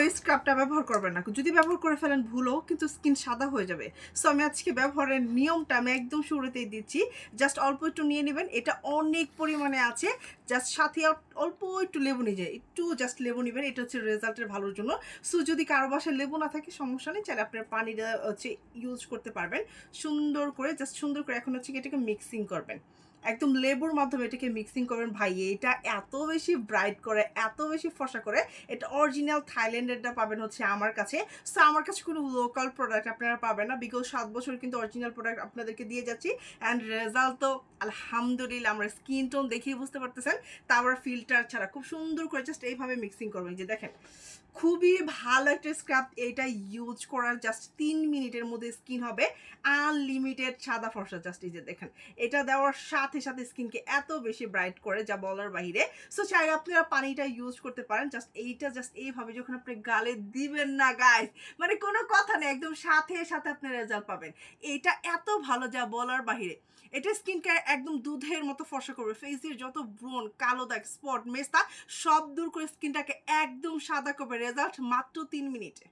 এই স্ক্রাবটা ব্যবহার করবেন না। যদি ব্যবহার করে ফেলেন ভুলও কিন্তু স্কিন সাদা হয়ে যাবে। সো আমি আজকে ব্যবহারের নিয়মটা আমি একদম শুরুতেই দিচ্ছি। জাস্ট অল্প একটু নিয়ে নেবেন। এটা অনেক পরিমাণে আছে। জাস্ট সাথে অল্প একটু লেবু নিয়ে যায়, একটু জাস্ট লেবু নেবেন। এটা হচ্ছে রেজাল্টের ভালোর জন্য। সো যদি কারো বাসায় লেবু না থাকে সমস্যা নেই, চাইলে আপনার পানিটা হচ্ছে ইউজ করতে পারবেন। সুন্দর করে জাস্ট সুন্দর করে এখন হচ্ছে এটাকে মিক্সিং করবেন। একদম লেবুর মাধ্যমে এটাকে মিক্সিং করবেন। ভাই এটা এত বেশি ব্রাইট করে, এত বেশি ফর্সা করে। এটা অরিজিনাল থাইল্যান্ডেরটা পাবেন হচ্ছে আমার কাছে। সো আমার কাছে কোনো লোকাল প্রোডাক্ট আপনারা পাবেন না, বিকজ 7 বছর কিন্তু অরিজিনাল প্রোডাক্ট আপনাদেরকে দিয়ে যাচ্ছি। অ্যান্ড রেজাল্ট তো আলহামদুলিল্লাহ, আমরা স্কিন টোন দেখেই বুঝতে পারতেছেন। তারপর ফিল্টার ছাড়া খুব সুন্দর করে জাস্ট এইভাবে মিক্সিং করবেন। যে দেখেন খুবই ভালো একটা স্ক্রাব। এটা ইউজ করার জাস্ট 3 মিনিটের মধ্যে স্কিন হবে আনলিমিটেড সাদা ফর্সা। জাস্ট এই যে দেখেন, এটা দেওয়ার সাথে সাথে স্কিনকে এত বেশি ব্রাইট করে যা বলার বাহিরে। সো চাইলে আপনারা পানিটা ইউজ করতে পারেন। জাস্ট এইটা জাস্ট এইভাবে যখন আপনি গালে দিবেন না গাইস, মানে কোনো কথা নেই, একদম সাথে সাথে আপনি রেজাল্ট পাবেন। এটা এত ভালো যা বলার বাহিরে। এটা স্কিনকে একদম দুধের মতো ফর্সা করবে। ফেসের যত ব্রণ, কালো দাগ, স্পট, মেস্তা সব দূর করে স্কিনটাকে একদম সাদা করবে। রেজাল্ট মাত্র 3 মিনিটে।